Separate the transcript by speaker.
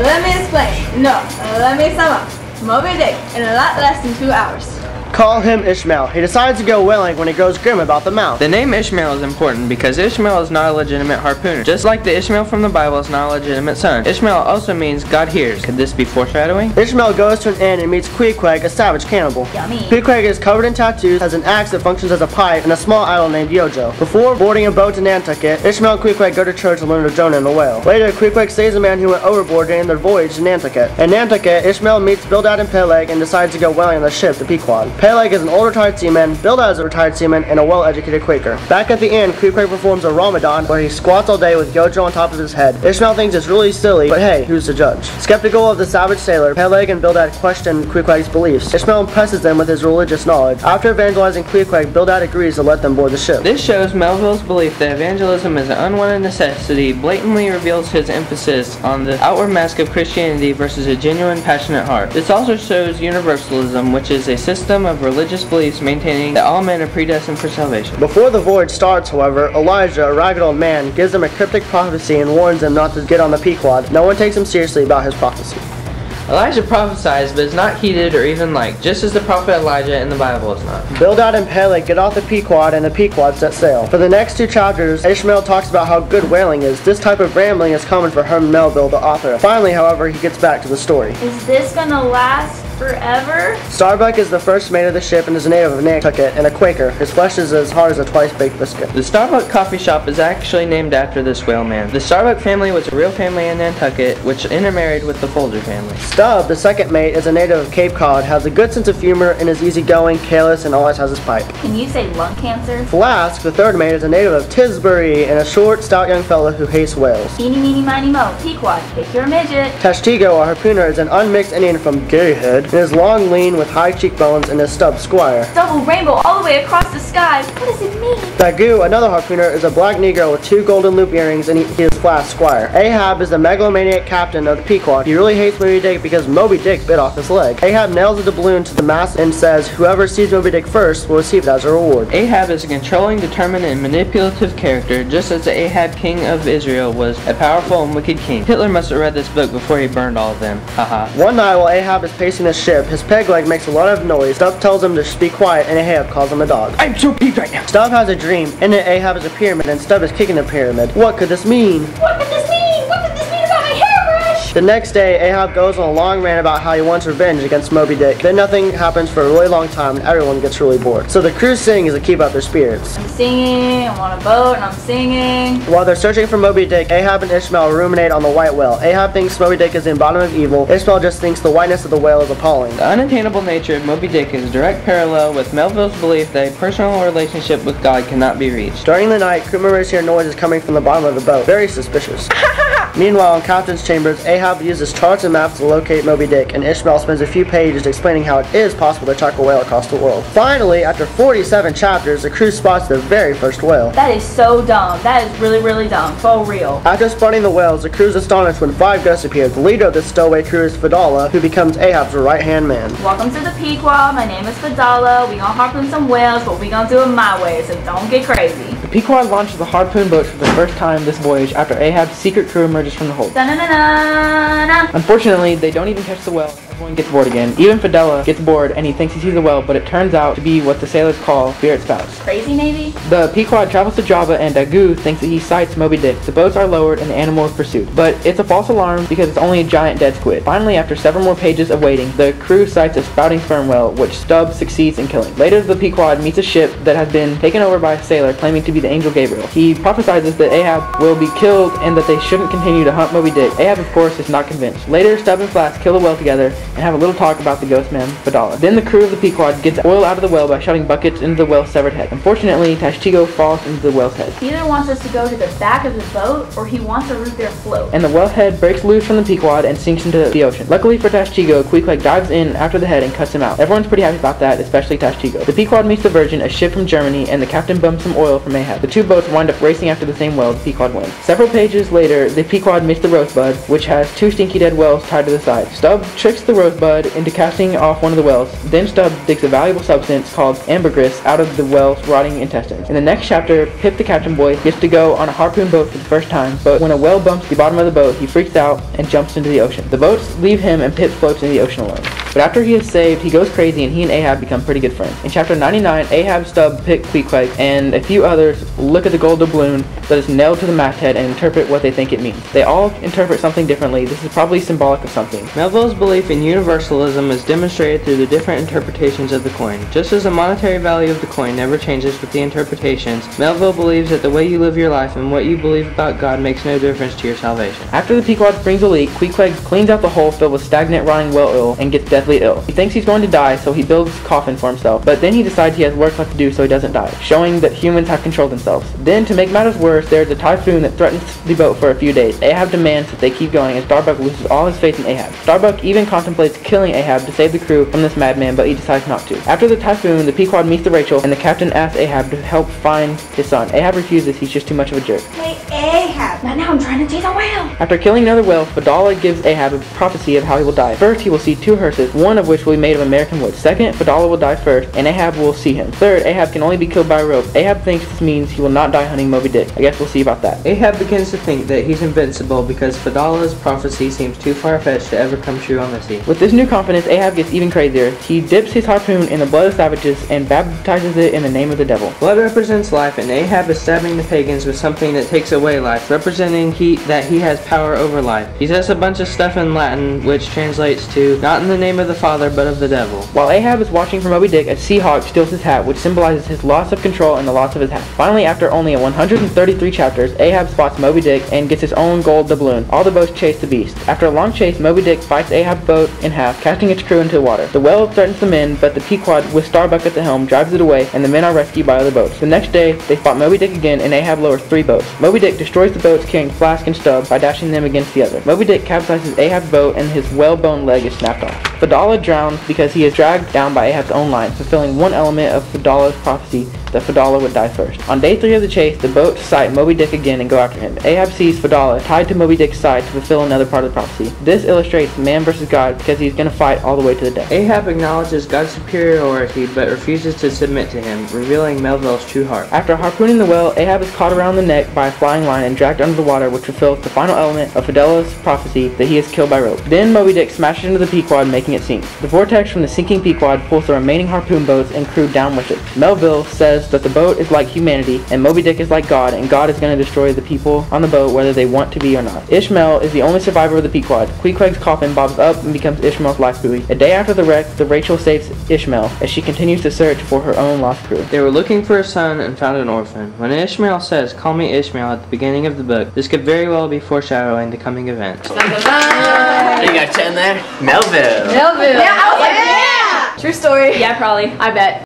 Speaker 1: let me explain. No, let me sum up. Moby Dick in a lot less than 2 hours.
Speaker 2: Call him Ishmael. He decides to go whaling when he grows grim about the mouth.
Speaker 3: The name Ishmael is important because Ishmael is not a legitimate harpooner. Just like the Ishmael from the Bible is not a legitimate son. Ishmael also means God hears. Could this be foreshadowing?
Speaker 2: Ishmael goes to an inn and meets Queequeg, a savage cannibal.
Speaker 1: Yummy.
Speaker 2: Queequeg is covered in tattoos, has an axe that functions as a pipe, and a small idol named Yojo. Before boarding a boat to Nantucket, Ishmael and Queequeg go to church and learn of Jonah and the whale. Later, Queequeg saves a man who went overboard during their voyage to Nantucket. In Nantucket, Ishmael meets Bildad and Peleg and decides to go whaling on the ship, the Pequod. Peleg is an older retired seaman, Bildad is a retired seaman, and a well-educated Quaker. Back at the inn, Queequeg performs a Ramadan where he squats all day with Yojo on top of his head. Ishmael thinks it's really silly, but hey, who's to judge? Skeptical of the savage sailor, Peleg and Bildad question Queequeg's beliefs. Ishmael impresses them with his religious knowledge. After evangelizing Queequeg, Bildad agrees to let them board the ship.
Speaker 3: This shows Melville's belief that evangelism is an unwanted necessity, blatantly reveals his emphasis on the outward mask of Christianity versus a genuine, passionate heart. This also shows universalism, which is a system of religious beliefs maintaining that all men are predestined for salvation.
Speaker 2: Before the voyage starts, however, Elijah, a ragged old man, gives them a cryptic prophecy and warns them not to get on the Pequod. No one takes him seriously about his prophecy.
Speaker 3: Elijah prophesies, but is not heeded or even liked, just as the prophet Elijah in the Bible is not.
Speaker 2: Bildad and Peleg get off the Pequod and the Pequod set sail. For the next 2 chapters, Ishmael talks about how good whaling is. This type of rambling is common for Herman Melville, the author. Finally, however, he gets back to the story.
Speaker 1: Is this gonna last forever?
Speaker 2: Starbuck is the first mate of the ship and is a native of Nantucket and a Quaker. His flesh is as hard as a twice-baked biscuit.
Speaker 3: The Starbuck coffee shop is actually named after this whale man. The Starbuck family was a real family in Nantucket, which intermarried with the Folger family.
Speaker 2: Stubb, the second mate, is a native of Cape Cod, has a good sense of humor, and is easygoing, careless, and always has his pipe.
Speaker 1: Can you say lung cancer?
Speaker 2: Flask, the third mate, is a native of Tisbury and a short, stout young fellow who hates whales.
Speaker 1: Eeny, meeny, miny, mo. Pequod, pick your midget.
Speaker 2: Tashtigo, our harpooner, is an unmixed Indian from Gayhead, and is long, lean, with high cheekbones, and is Stubb's squire.
Speaker 1: Double rainbow all the way across the sky. What does it mean?
Speaker 2: Dagu, another harpooner, is a black Negro with 2 golden loop earrings, and he is Flask's squire. Ahab is the megalomaniac captain of the Pequod. He really hates Moby Dick because Moby Dick bit off his leg. Ahab nails a doubloon to the mast and says whoever sees Moby Dick first will receive it as a reward.
Speaker 3: Ahab is a controlling, determined, and manipulative character, just as the Ahab king of Israel was a powerful and wicked king. Hitler must have read this book before he burned all of them. Haha.
Speaker 2: One night while Ahab is pacing the ship, his peg leg makes a lot of noise. Stubb tells him to be quiet and Ahab calls him a dog.
Speaker 3: I'm so peeved right now.
Speaker 2: Stubb has a dream. In it, Ahab is a pyramid and Stubb is kicking the pyramid. What could this mean?
Speaker 1: What could this mean? What could this mean about my hairbrush?
Speaker 2: The next day, Ahab goes on a long rant about how he wants revenge against Moby Dick. Then nothing happens for a really long time and everyone gets really bored. So the crew sings to keep up their spirits.
Speaker 1: I'm singing, I'm on a boat and I'm singing.
Speaker 2: While they're searching for Moby Dick, Ahab and Ishmael ruminate on the white whale. Ahab thinks Moby Dick is the embodiment of evil. Ishmael just thinks the whiteness of the whale is appalling.
Speaker 3: The unattainable nature of Moby Dick is a direct parallel with Melville's belief that a personal relationship with God cannot be reached.
Speaker 2: During the night, crew members hear noises coming from the bottom of the boat. Very suspicious. Meanwhile, in Captain's chambers, Ahab uses charts and maps to locate Moby Dick, and Ishmael spends a few pages explaining how it is possible to track a whale across the world. Finally, after 47 chapters, the crew spots their very first whale.
Speaker 1: That is so dumb. That is really, really dumb. For real.
Speaker 2: After spotting the whales, the crew is astonished when 5 ghosts appear. The leader of this stowaway crew is Fadala, who becomes Ahab's right-hand man.
Speaker 1: Welcome to the Pequod. My name is Fadala. We gonna harpoon some whales, but we gonna do it my way, so don't get crazy.
Speaker 4: The Pequod launches the harpoon boat for the first time this voyage after Ahab's secret crew emerges from the hold.
Speaker 1: Da-na-na-na-na.
Speaker 4: Unfortunately, they don't even catch the whale. Everyone gets bored again. Even Fadela gets bored and he thinks he sees a whale, but it turns out to be what the sailors call spirit spouse.
Speaker 1: Crazy, maybe?
Speaker 4: The Pequod travels to Java and Dagu thinks that he sights Moby Dick. The boats are lowered and the animal is pursued. But it's a false alarm because it's only a giant dead squid. Finally, after several more pages of waiting, the crew sights a spouting sperm whale, which Stubb succeeds in killing. Later, the Pequod meets a ship that has been taken over by a sailor claiming to be the angel Gabriel. He prophesies that Ahab will be killed and that they shouldn't continue to hunt Moby Dick. Ahab, of course, is not convinced. Later, Stubb and Flask kill the whale together and have a little talk about the ghost man, Fadala. Then the crew of the Pequod gets oil out of the whale by shoving buckets into the whale's severed head. Unfortunately, Tashtigo falls into the whale's head.
Speaker 1: He either wants us to go to the back of the boat, or he wants to root their float.
Speaker 4: And the whale's head breaks loose from the Pequod and sinks into the ocean. Luckily for Tashtigo, Queequeg dives in after the head and cuts him out. Everyone's pretty happy about that, especially Tashtigo. The Pequod meets the Virgin, a ship from Germany, and the captain bumps some oil from Ahab. The 2 boats wind up racing after the same whale. The Pequod wins. Several pages later, the Pequod meets the Rosebud, which has 2 stinky dead whales tied to the side. Stubb tricks the rosebud into casting off one of the whales. Then Stubb digs a valuable substance called ambergris out of the whale's rotting intestines. In the next chapter, Pip the captain boy gets to go on a harpoon boat for the first time, but when a whale bumps the bottom of the boat, he freaks out and jumps into the ocean. The boats leave him and Pip floats in the ocean alone. But after he is saved, he goes crazy and he and Ahab become pretty good friends. In chapter 99, Ahab, Stubb, Pip, Queequeg, and a few others look at the gold doubloon that is nailed to the masthead and interpret what they think it means. They all interpret something differently. This is probably symbolic of something.
Speaker 3: Melville's belief in universalism is demonstrated through the different interpretations of the coin. Just as the monetary value of the coin never changes with the interpretations, Melville believes that the way you live your life and what you believe about God makes no difference to your salvation.
Speaker 4: After the Pequod springs a leak, Queequeg cleans out the hole filled with stagnant, rotting whale oil and gets deathly ill. He thinks he's going to die, so he builds a coffin for himself, but then he decides he has work left to do so he doesn't die, showing that humans have controlled themselves. Then, to make matters worse, there's a typhoon that threatens the boat for a few days. Ahab demands that they keep going, and Starbuck loses all his faith in Ahab. Starbuck even contemplates killing Ahab to save the crew from this madman, but he decides not to. After the typhoon, the Pequod meets the Rachel, and the captain asks Ahab to help find his son. Ahab refuses, he's just too much of a jerk.
Speaker 1: Wait, Ahab, now I'm trying to chase a whale.
Speaker 4: After killing another whale, Fedallah gives Ahab a prophecy of how he will die. First, he will see two hearses, one of which will be made of American wood. Second, Fedallah will die first, and Ahab will see him. Third, Ahab can only be killed by a rope. Ahab thinks this means he will not die hunting Moby Dick. I guess we'll see about that.
Speaker 3: Ahab begins to think that he's invincible because Fedallah's prophecy seems too far-fetched to ever come true on the sea.
Speaker 4: With this new confidence, Ahab gets even crazier. He dips his harpoon in the blood of savages and baptizes it in the name of the devil.
Speaker 3: Blood represents life, and Ahab is stabbing the pagans with something that takes away life, representing that he has power over life. He says a bunch of stuff in Latin, which translates to, not in the name of the Father, but of the devil.
Speaker 4: While Ahab is watching for Moby Dick, a Seahawk steals his hat, which symbolizes his loss of control and the loss of his hat. Finally, after only 133 chapters, Ahab spots Moby Dick and gets his own gold doubloon. All the boats chase the beast. After a long chase, Moby Dick fights Ahab's boat in half, casting its crew into the water. The whale threatens the men, but the Pequod, with Starbuck at the helm, drives it away, and the men are rescued by other boats. The next day, they spot Moby Dick again, and Ahab lowers 3 boats. Moby Dick destroys the boats carrying Flask and Stubb by dashing them against the other. Moby Dick capsizes Ahab's boat, and his whalebone leg is snapped off. Fedallah drowns because he is dragged down by Ahab's own line, fulfilling one element of Fedallah's prophecy that Fedallah would die first. On day 3 of the chase, the boats sight Moby Dick again and go after him. Ahab sees Fedallah tied to Moby Dick's side to fulfill another part of the prophecy. This illustrates man versus God because he's going to fight all the way to the death.
Speaker 3: Ahab acknowledges God's superiority but refuses to submit to him, revealing Melville's true heart.
Speaker 4: After harpooning the whale, Ahab is caught around the neck by a flying line and dragged under the water, which fulfills the final element of Fedallah's prophecy that he is killed by rope. Then Moby Dick smashes into the Pequod, making it sink. The vortex from the sinking Pequod pulls the remaining harpoon boats and crew down with it. Melville says that the boat is like humanity and Moby Dick is like God, and God is going to destroy the people on the boat whether they want to be or not. Ishmael is the only survivor of the Pequod. Queequeg's coffin bobs up and becomes Ishmael's life buoy. A day after the wreck, the Rachel saves Ishmael as she continues to search for her own lost crew.
Speaker 3: They were looking for a son and found an orphan. When Ishmael says, "Call me Ishmael" at the beginning of the book, this could very well be foreshadowing the coming events.
Speaker 5: You got 10 there? Melville.
Speaker 1: Yeah, I was like, yeah! True story. Yeah, probably. I bet.